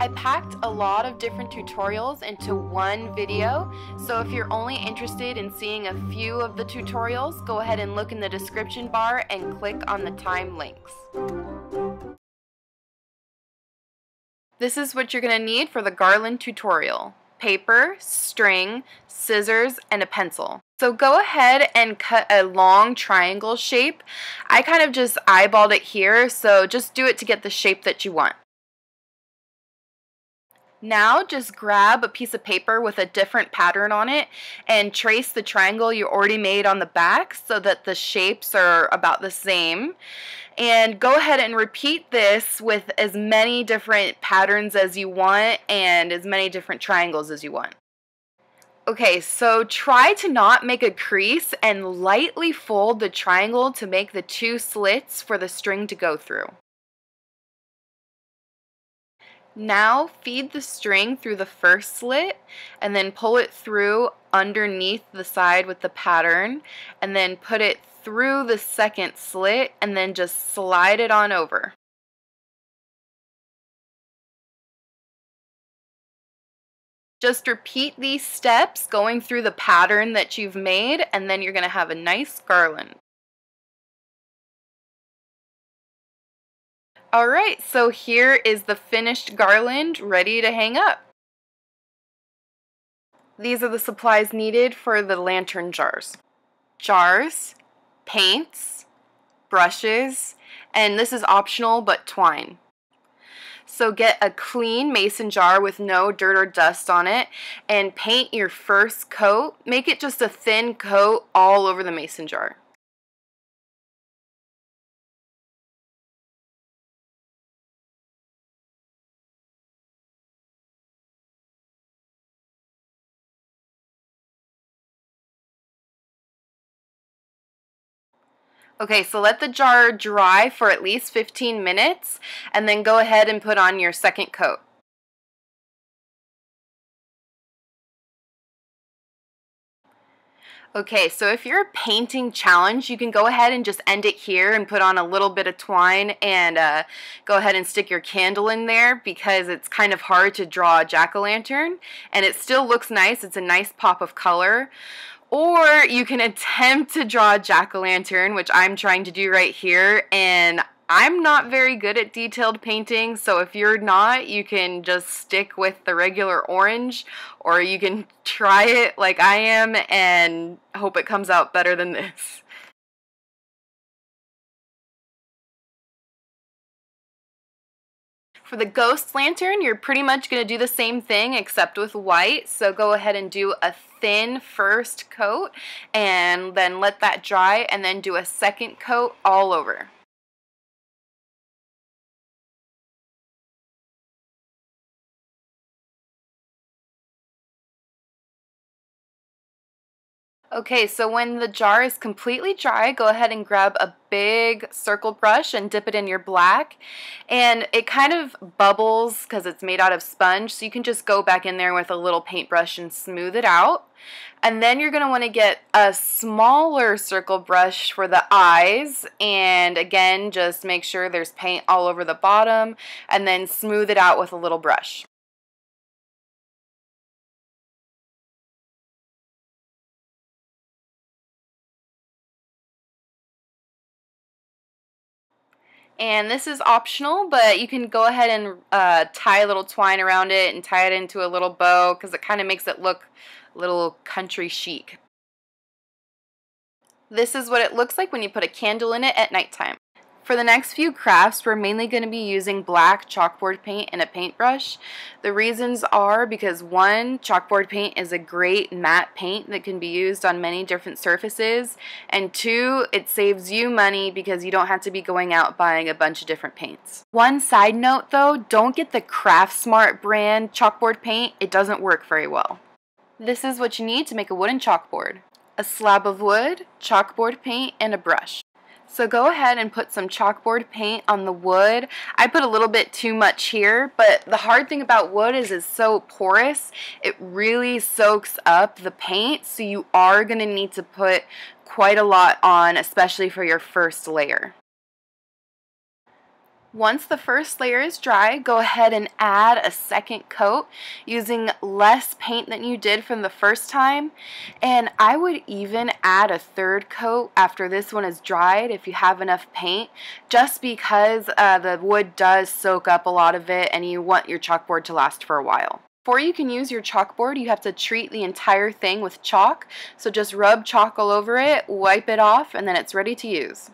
I packed a lot of different tutorials into one video, so if you're only interested in seeing a few of the tutorials, go ahead and look in the description bar and click on the time links. This is what you're going to need for the garland tutorial: paper, string, scissors, and a pencil. So go ahead and cut a long triangle shape. I kind of just eyeballed it here, so just do it to get the shape that you want. Now just grab a piece of paper with a different pattern on it and trace the triangle you already made on the back so that the shapes are about the same. And go ahead and repeat this with as many different patterns as you want and as many different triangles as you want. Okay, so try to not make a crease and lightly fold the triangle to make the two slits for the string to go through. Now feed the string through the first slit and then pull it through underneath the side with the pattern, and then put it through the second slit and then just slide it on over. Just repeat these steps going through the pattern that you've made, and then you're going to have a nice garland. Alright, so here is the finished garland ready to hang up. These are the supplies needed for the lantern jars. Jars, paints, brushes, and this is optional but twine. So get a clean mason jar with no dirt or dust on it and paint your first coat. Make it just a thin coat all over the mason jar. Okay, so let the jar dry for at least 15 minutes and then go ahead and put on your second coat. Okay, so if you're a painting challenge, you can go ahead and just end it here and put on a little bit of twine and go ahead and stick your candle in there, because it's kind of hard to draw a jack-o'-lantern and it still looks nice. It's a nice pop of color. Or you can attempt to draw a jack-o'-lantern, which I'm trying to do right here, and I'm not very good at detailed painting, so if you're not, you can just stick with the regular orange, or you can try it like I am and hope it comes out better than this. For the ghost lantern, you're pretty much going to do the same thing except with white, so go ahead and do a thin first coat and then let that dry and then do a second coat all over. Okay, so when the jar is completely dry, go ahead and grab a big circle brush and dip it in your black. And it kind of bubbles because it's made out of sponge, so you can just go back in there with a little paintbrush and smooth it out. And then you're going to want to get a smaller circle brush for the eyes, and again, just make sure there's paint all over the bottom, and then smooth it out with a little brush. And this is optional, but you can go ahead and tie a little twine around it and tie it into a little bow, because it kind of makes it look a little country chic. This is what it looks like when you put a candle in it at nighttime. For the next few crafts, we're mainly going to be using black chalkboard paint and a paintbrush. The reasons are because, one, chalkboard paint is a great matte paint that can be used on many different surfaces, and two, it saves you money because you don't have to be going out buying a bunch of different paints. One side note though, don't get the Craftsmart brand chalkboard paint. It doesn't work very well. This is what you need to make a wooden chalkboard: a slab of wood, chalkboard paint, and a brush. So go ahead and put some chalkboard paint on the wood. I put a little bit too much here, but the hard thing about wood is it's so porous. It really soaks up the paint, so you are going to need to put quite a lot on, especially for your first layer. Once the first layer is dry, go ahead and add a second coat using less paint than you did from the first time. And I would even add a third coat after this one is dried if you have enough paint, just because the wood does soak up a lot of it and you want your chalkboard to last for a while. Before you can use your chalkboard, you have to treat the entire thing with chalk. So just rub chalk all over it, wipe it off, and then it's ready to use.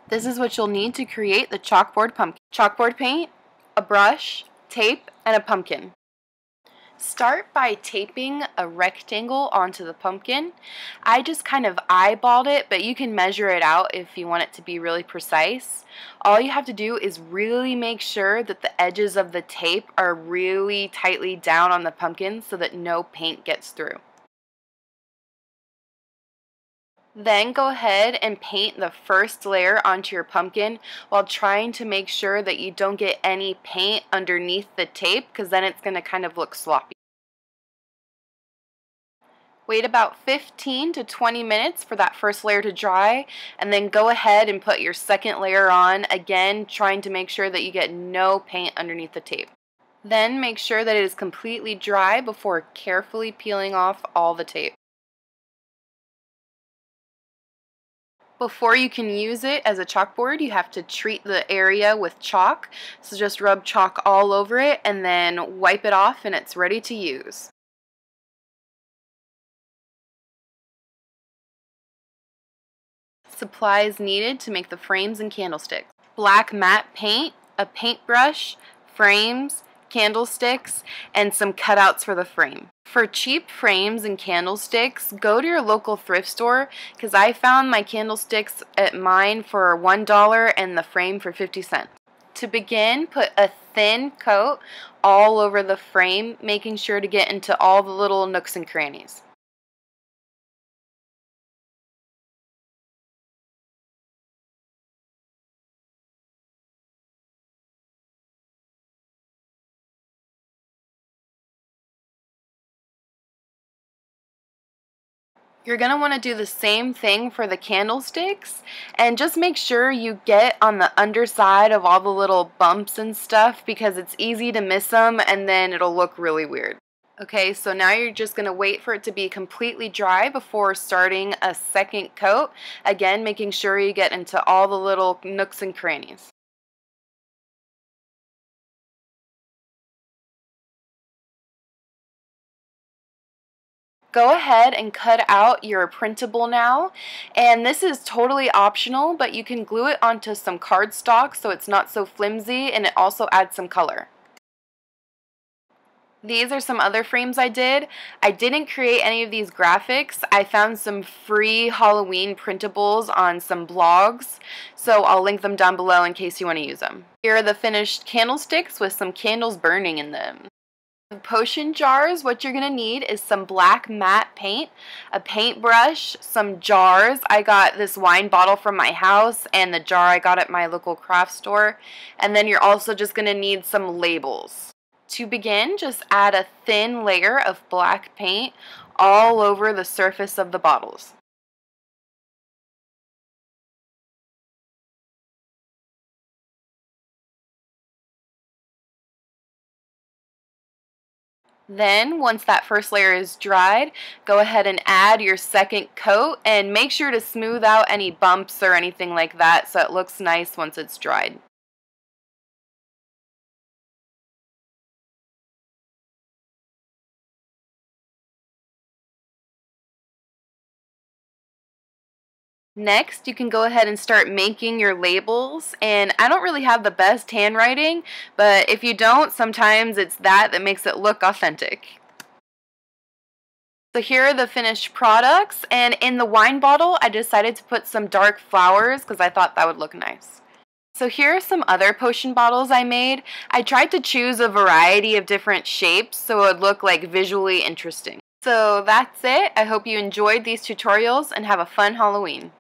This is what you'll need to create the chalkboard pumpkin. Chalkboard paint, a brush, tape, and a pumpkin. Start by taping a rectangle onto the pumpkin. I just kind of eyeballed it, but you can measure it out if you want it to be really precise. All you have to do is really make sure that the edges of the tape are really tightly down on the pumpkin so that no paint gets through. Then go ahead and paint the first layer onto your pumpkin while trying to make sure that you don't get any paint underneath the tape, because then it's going to kind of look sloppy. Wait about 15 to 20 minutes for that first layer to dry, and then go ahead and put your second layer on, again trying to make sure that you get no paint underneath the tape. Then make sure that it is completely dry before carefully peeling off all the tape. Before you can use it as a chalkboard, you have to treat the area with chalk. So just rub chalk all over it and then wipe it off and it's ready to use. Supplies needed to make the frames and candlesticks: black matte paint, a paintbrush, frames, candlesticks, and some cutouts for the frame. For cheap frames and candlesticks, go to your local thrift store, because I found my candlesticks at mine for $1 and the frame for 50 cents. To begin, put a thin coat all over the frame, making sure to get into all the little nooks and crannies. You're going to want to do the same thing for the candlesticks, and just make sure you get on the underside of all the little bumps and stuff, because it's easy to miss them and then it'll look really weird. Okay, so now you're just going to wait for it to be completely dry before starting a second coat, again making sure you get into all the little nooks and crannies. Go ahead and cut out your printable now, and this is totally optional, but you can glue it onto some cardstock so it's not so flimsy, and it also adds some color. These are some other frames I did. I didn't create any of these graphics. I found some free Halloween printables on some blogs, so I'll link them down below in case you want to use them. Here are the finished candlesticks with some candles burning in them. The potion jars, what you're going to need is some black matte paint, a paintbrush, some jars. I got this wine bottle from my house and the jar I got at my local craft store. And then you're also just going to need some labels. To begin, just add a thin layer of black paint all over the surface of the bottles. Then, once that first layer is dried, go ahead and add your second coat and make sure to smooth out any bumps or anything like that so it looks nice once it's dried. Next, you can go ahead and start making your labels, and I don't really have the best handwriting, but if you don't, sometimes it's that makes it look authentic. So here are the finished products, and in the wine bottle I decided to put some dark flowers because I thought that would look nice. So here are some other potion bottles I made. I tried to choose a variety of different shapes so it would look like visually interesting. So that's it. I hope you enjoyed these tutorials and have a fun Halloween.